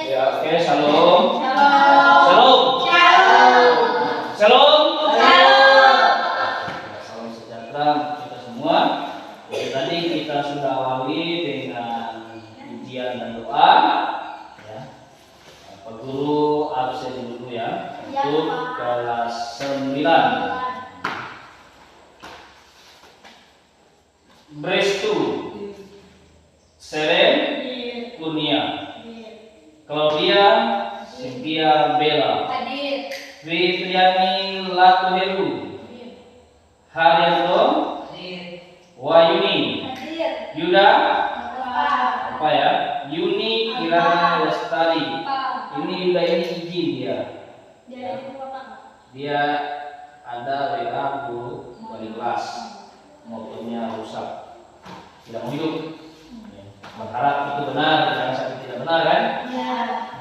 Ya, oke, shalom. Shalom. Shalom. Shalom. Shalom. Shalom. Salam sejahtera kita semua. Jadi tadi kita sudah awali dengan pujian dan doa. Ya. Pak Guru absen dulu ya untuk kelas 9. Brestu, Seren, Kurnia, Claudia, Cynthia, Bella, Hadir. Fitriani, Latuheru, Haryanto, Wayuni, Hadir. Yuda, Bapak. apa ya? Yuni, Kirana, Lestari. Bapak. Ini Yuda ini izin dia. Dia itu Bapak. Dia ada WA Bu wali kelas, motornya rusak, tidak mau hidup. Berharap itu benar, jangan sampai tidak benar kan? Ya.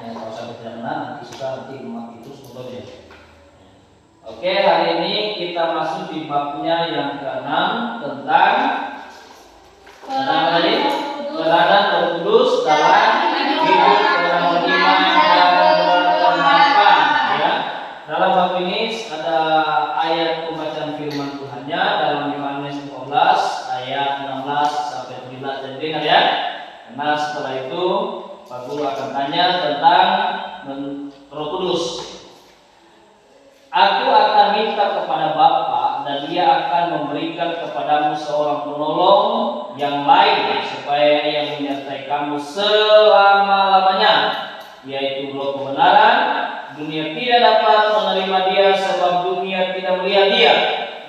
Ya, kalau sampai tidak benar nanti suka nanti mati terus motornya. Oke, hari ini kita masuk di babnya yang ke-6 tentang tadi peranan Roh Kudus dalam hidup orang beriman dan berpengharapan. Ya, dalam bab ini ada ayat pembacaan firman Tuhannya dalam Yohanes 14 ayat 16 sampai 17. Jadi dengar ya. Karena setelah itu Pak Guru akan tanya tentang Roh Kudus. Aku akan minta kepada Bapa dan Dia akan memberikan kepadamu seorang penolong yang lain supaya Ia menyertai kamu selama-lamanya, yaitu Roh kebenaran. Dunia tidak dapat menerima Dia sebab dunia tidak melihat Dia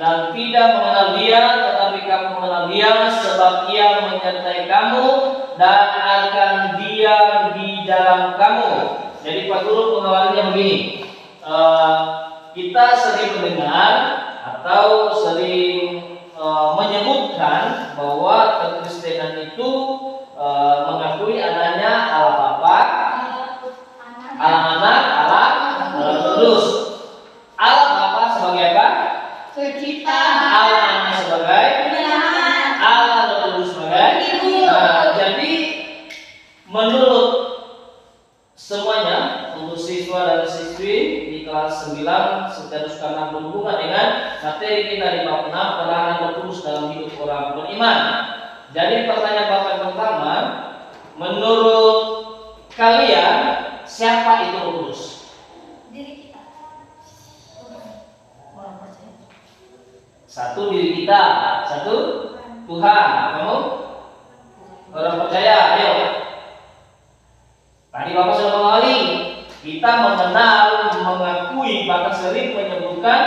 dan tidak mengenal Dia, tetapi kamu mengenal Dia sebab Ia menyertai kamu dan akan diam di dalam kamu. Jadi Pak Guru pengawalnya begini. Kita sering mendengar atau sering menyebutkan bahwa kekristenan itu mengakui adanya Allah Bapa, Allah Anak, Allah Roh Kudus. Allah Bapa sebagai apa? Pencipta. Allah Anak sebagai Allah Roh Kudus sebagai Ibu. jadi menurut semuanya untuk siswa dan siswi di kelas 9 seterus karena berhubungan dengan materi kita di bab 6 peranan Roh Kudus dalam hidup orang beriman. Jadi pertanyaan Bapak yang pertama, menurut kalian siapa itu Roh Kudus? Diri kita. Orang percaya. Satu diri kita, satu Tuhan. Kamu orang percaya, ayo. Tadi Bapak sudah mengawali. Kita mengenal, mengakui, bahkan sering menyebutkan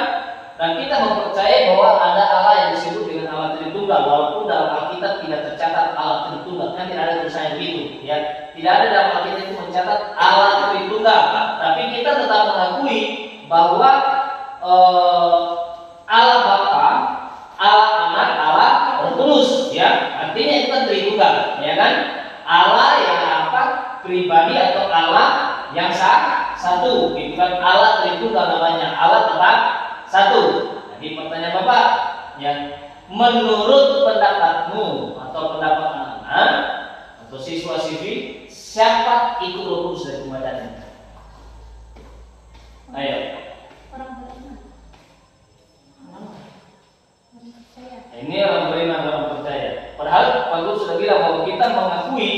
dan kita mempercayai bahwa ada Allah yang disebut dengan Allah Tritunggal, walaupun dalam Alkitab tidak tercatat Allah Tritunggal, kan tidak ada tulisannya begitu, ya. Tidak ada dalam Alkitab itu mencatat Allah Tritunggal, tapi kita tetap mengakui bahwa Allah Bapa, Allah Anak, Allah Roh Kudus, ya. Artinya itu kan Tritunggal, ya kan? Allah yang apa? Pribadi atau Allah yang satu, itu kan Allah Tritunggal namanya. Allah tetap satu. Jadi pertanyaan Bapak, ya, menurut pendapatmu atau pendapat anak-anak atau siswa-siswi, siapa itu Roh Kudus dari pembacaan ini? Ayo. Orang beriman. Orang percaya. Ini orang beriman, orang percaya. Padahal Pak Guru sudah bilang bahwa kita mengakui,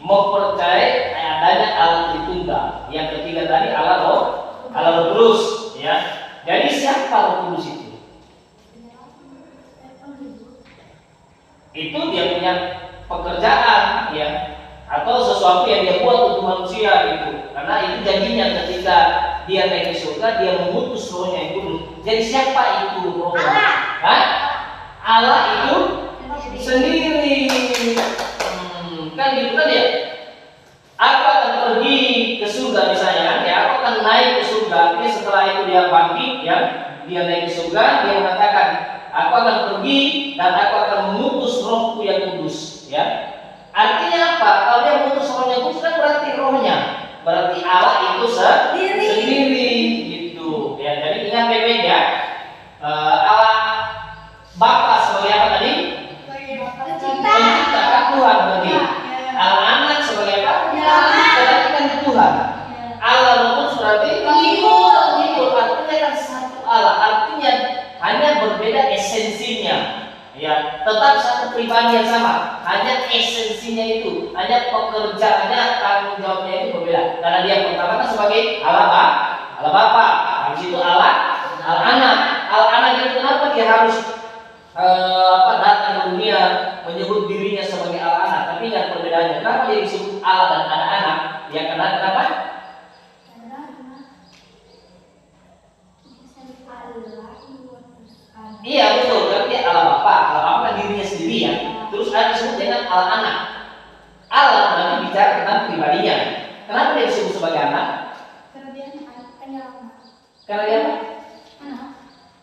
mempercayai adanya Allah Tritunggal. Yang ketiga tadi Allah Roh Kudus, ya. Jadi siapa Roh Kudus itu? Itu dia punya pekerjaan, ya, atau sesuatu yang dia buat untuk manusia itu. Karena itu janjinya ketika dia naik ke surga, dia mengutus rohnya yang kudus. Jadi siapa itu rohnya? Allah. Hah? Allah itu sendiri. Kan gitu kan ya? Aku akan pergi ke surga misalnya, ya, aku akan naik ke surga. Artinya setelah itu dia bangkit, ya, dia naik ke surga, dia mengatakan, aku akan pergi dan aku akan mengutus rohku yang kudus, ya. Artinya apa? Kalau dia mengutus rohnya kudus kan berarti rohnya, berarti Allah itu sendiri, gitu. Ya, jadi ingat baik-baik ya. Allah Bapa sebagai apa tadi? Pencipta, Tuhan berarti. Allah Anak sebagai apa? Berarti kan Tuhan. tetap satu pribadi yang sama, hanya esensinya itu, hanya pekerjaannya, tanggung jawabnya itu berbeda. Karena dia pertama kan sebagai Allah Bapa, habis itu Allah Anak. Allah Anak itu kenapa dia harus datang ke dunia menyebut dirinya sebagai Allah Anak? Tapi yang perbedaannya, kenapa dia disebut Allah dan anak-anak? Ya karena kenapa? Iya betul, berarti Allah Bapa kan dirinya sendiri ya. Terus ada disebut dengan Allah Anak. Allah berarti bicara tentang pribadinya. Kenapa dia disebut sebagai anak? Karena dia anak. Karena dia Anak.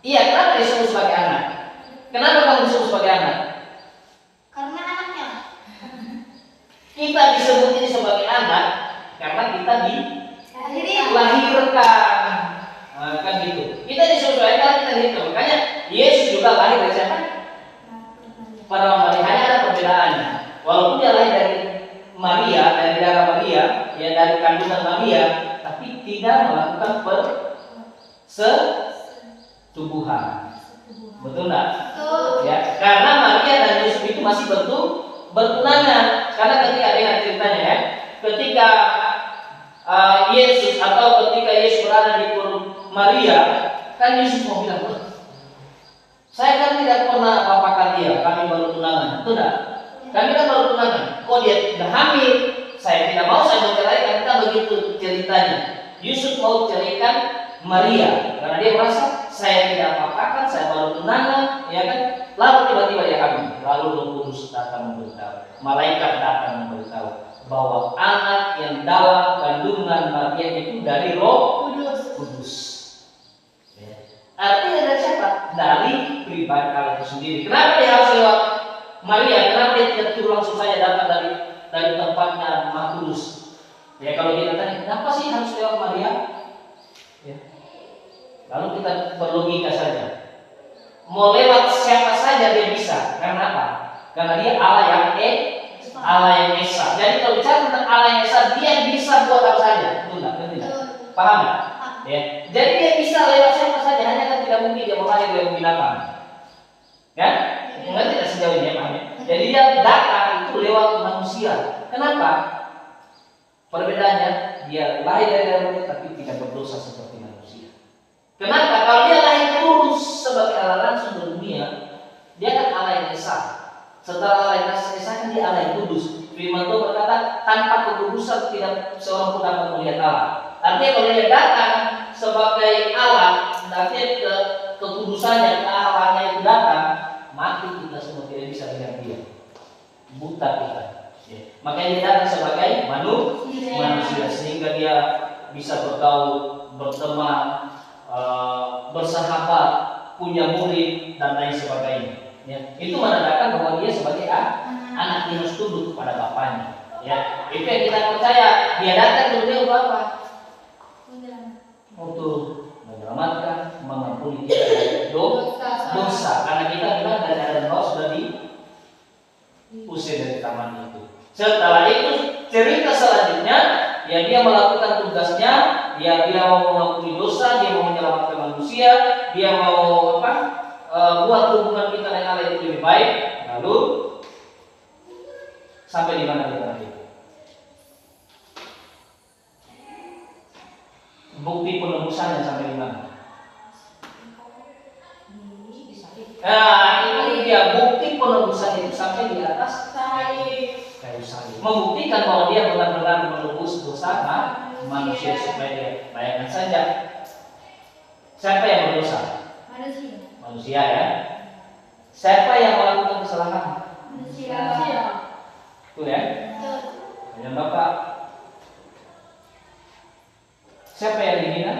Iya, kenapa dia disebut sebagai anak? Kenapa kamu disebut sebagai anak? Karena anaknya. Kita disebut ini sebagai anak karena kita Lahir. dilahirkan. Nah, kan gitu. Kita disebut sebagai anak kita dilahirkan. Makanya Yesus juga lahir dari siapa? Para Maria. Hanya ada perbedaannya. Walaupun dia lahir dari Maria, dari darah Maria, ya dari kandungan Maria, tapi tidak melakukan persetubuhan. Betul enggak? Betul. Ya, karena Maria dan Yusuf itu masih bertunangan. Karena ketika dengan ceritanya ya, ketika Yesus atau ketika Yesus berada di perut Maria, kan Yesus mau bilang, saya kan tidak pernah apa-apakan dia, kami baru tunangan, betul enggak? Kami kan baru tunangan. Kok dia sudah hamil? Saya tidak mau, saya menceraikan. Kan begitu ceritanya. Yusuf mau ceraikan Maria karena dia merasa saya tidak apa-apakan, saya baru tunangan, ya kan? Lalu tiba-tiba dia hamil. Lalu Roh Kudus datang memberitahu, malaikat datang memberitahu bahwa anak yang dalam kandungan Maria itu dari Roh Kudus. Ya. Artinya dari siapa? Dari pribadi Allah itu sendiri. Kenapa dia harus lewat Maria? Kenapa dia tidak turun langsung saja datang dari tempatnya Maha Kudus? Ya kalau kita tanya, kenapa sih harus lewat Maria? Ya. Lalu kita berlogika saja. Mau lewat siapa saja dia bisa. Karena apa? Karena dia Allah yang Esa. Jadi kalau bicara tentang Allah yang Esa, dia bisa buat apa saja. Betul nggak? Paham nggak? Ya. Jadi dia bisa lewat siapa saja. Hanya kan tidak mungkin dia mengalir lewat binatang. Kan? Enggak tidak sejauh ini ya, paham ya? Jadi dia datang itu lewat manusia. Kenapa? Perbedaannya dia lahir dari darahnya tapi tidak berdosa seperti manusia. Kenapa? Kalau dia lahir turun sebagai Allah langsung ke dunia, dia kan Allah yang Esa. Setelah Allah yang Esa kan dia Allah yang kudus. Firman Tuhan berkata, tanpa kekudusan tidak seorang pun dapat melihat Allah. Artinya kalau dia datang sebagai Allah, artinya kekudusannya, keallahannya itu datang, mati kita semua tidak bisa lihat dia. Buta kita. Ya. Makanya dia datang sebagai manusia sehingga dia bisa bergaul, berteman, bersahabat, punya murid dan lain sebagainya. Ya. Itu menandakan bahwa dia sebagai anak yang harus tunduk kepada bapaknya. Ya. Itu yang kita percaya. Dia datang ke dunia untuk apa? Untuk menyelamatkan, mengampuni kita dari dosa. Karena kita memang dari Adam Hawa sudah diusir dari taman itu. Setelah itu cerita selanjutnya, ya dia melakukan tugasnya, dia mau mengampuni dosa, dia mau menyelamatkan manusia, dia mau buat hubungan kita dengan Allah itu lebih baik. Lalu sampai di mana kita nanti? Bukti penebusannya sampai di mana? Nah, itu dia bukti penebusan itu sampai di atas kayu salib. Membuktikan bahwa dia benar-benar menebus dosa manusia supaya dia bayangkan saja. Siapa yang berdosa? Manusia ya. Siapa yang melakukan kesalahan? Manusia. Itu ya. Yang Bapak. Siapa yang dihina?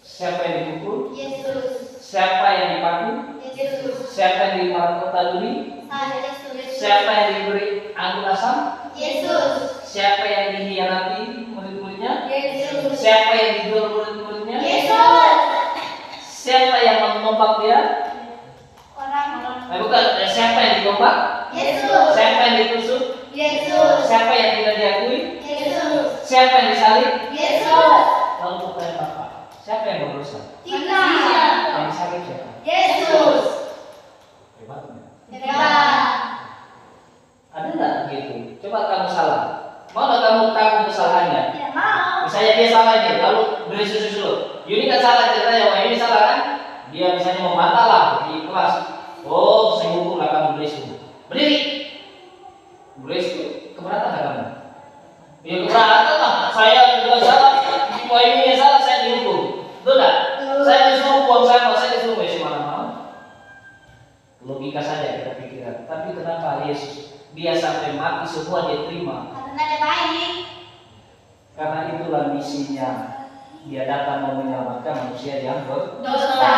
Siapa yang dipukul? Siapa yang dipaku? Siapa yang dimartabatkan? Siapa yang diberi anggur asam? Siapa yang dikhianati murid-muridnya? Siapa yang dijual murid-muridnya? Siapa yang mentombak dia? Bukan. Siapa yang ditombak? Siapa yang ditusuk? Siapa yang tidak diakui? Siapa yang disalib? Lalu pertanyaan Bapak, siapa yang berdosa? Yang disalib siapa? salah. Mau nggak kamu tanggung kesalahannya? Tidak mau. Misalnya dia salah ini, lalu beri susu. Yuni kan salah ceritanya, wah ini salah kan? Dia misalnya membantah lah di kelas. Oh, saya hukum lah kamu beri susu. Berdiri. Beri susu. Keberatan nggak kamu? Ya keberatan lah. Saya juga salah. Wah ini salah, saya dihukum. Betul nggak? Saya disuruh buang sampah, saya disuruh ya mana mau. Logika saja kita pikirkan. Tapi kenapa Yesus dia sampai mati semua dia terima? Karena dia baik. Karena itulah misinya. Dia datang mau menyelamatkan manusia yang Dosa.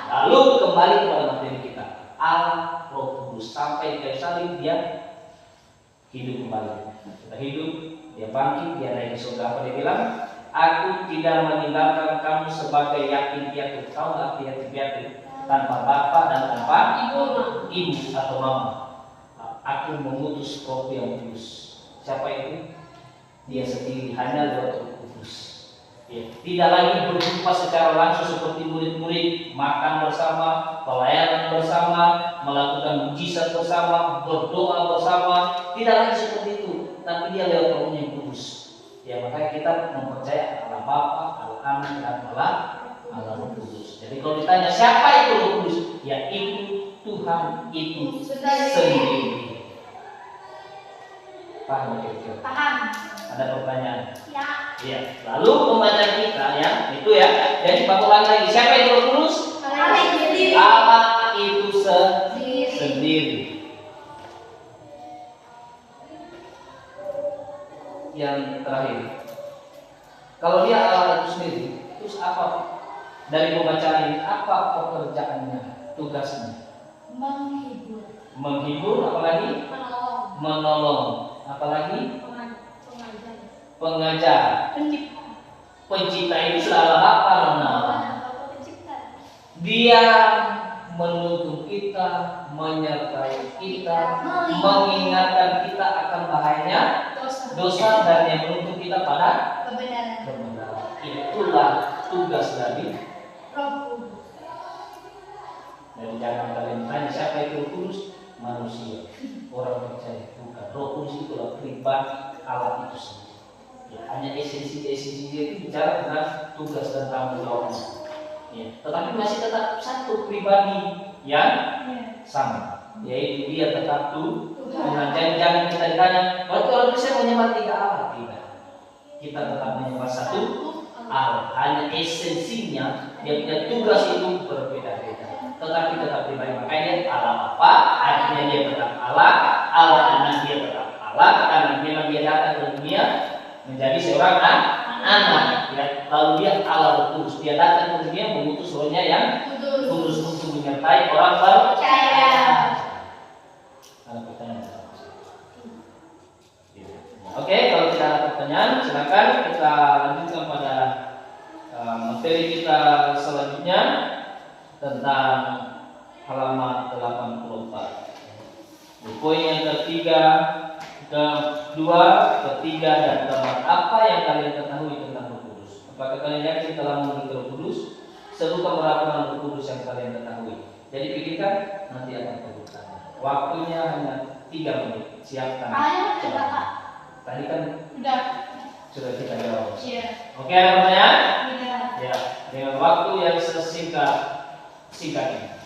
Lalu kembali kepada materi kita. Allah Roh Kudus sampai di kayu salib dia hidup kembali. Kita hidup, dia bangkit, dia naik ke surga. Apa dia bilang? Aku tidak meninggalkan kamu sebagai yatim piatu. Tahu nggak yatim piatu? Tanpa bapak dan tanpa ibu atau mama. Aku mengutus Roh yang kudus. Siapa itu? Dia sendiri, hanya lewat Roh Kudus. Ya. Tidak lagi berjumpa secara langsung seperti murid-murid, makan bersama, pelayanan bersama, melakukan mujizat bersama, berdoa bersama. Tidak lagi seperti itu, tapi dia lewat Roh yang kudus. Ya, makanya kita mempercayai Allah Bapa, Allah Anak, dan Allah Roh Kudus. Jadi kalau ditanya siapa itu Roh Kudus, ya itu Tuhan itu sendiri. Paham kira-kira? Paham. Ada pertanyaan? Ya. Iya. Lalu pembacaan kita ya itu ya. Jadi bapak lagi siapa itu Roh Kudus? Allah itu sendiri. Allah itu sendiri. Yang terakhir, kalau dia Allah itu sendiri, terus apa dari pembacaan ini? Apa pekerjaannya, tugasnya? Menghibur. Menghibur, apalagi? Menolong. Menolong, apalagi? Pengajar. Pengajar. Pencipta. Pencipta itu sudah apa namanya? Pencipta. Dia menuntun kita, menyertai kita, mengingatkan kita akan bahayanya dosa dan yang menuntun kita pada Kebenaran. kebenaran. Itulah tugas dari Roh Kudus. Dan jangan kalian tanya siapa itu Roh Kudus? Manusia, orang percaya bukan. Roh Kudus itulah pribadi Allah itu sendiri. Ya, hanya esensi itu bicara tentang tugas dan tanggung jawabnya. Ya, tetapi masih tetap satu pribadi yang sama, yaitu dia tetap Tuhan. Jangan kita ditanya, berarti orang Kristen menyembah tiga Allah? Tidak. Kita tetap menyembah satu Allah. Hanya esensinya, dia punya tugas itu berbeda-beda. Tetapi tetap pribadi. Makanya Allah Bapa, artinya dia tetap Allah. Allah Anak, dia tetap Allah. Karena memang dia datang ke dunia menjadi seorang anak. Ya. Lalu dia Allah Kudus. Dia datang ke dunia mengutus Rohnya yang kudus untuk menyertai orang percaya. Ada pertanyaan? Oke, kalau tidak ada pertanyaan, silakan kita lanjutkan pada materi kita selanjutnya tentang halaman 84. Di poin yang ketiga, kedua, ketiga, dan keempat. Apa yang kalian ketahui tentang Roh Kudus? Apakah kalian yakin telah memiliki Roh Kudus? Serupa berapa Roh Kudus yang kalian ketahui? Jadi pikirkan, nanti akan terbuka. Waktunya hanya 3 menit. Siapkan. Tadi kan sudah kita jawab. Oke, ada pertanyaan? Ya, dengan waktu yang sesingkat ini.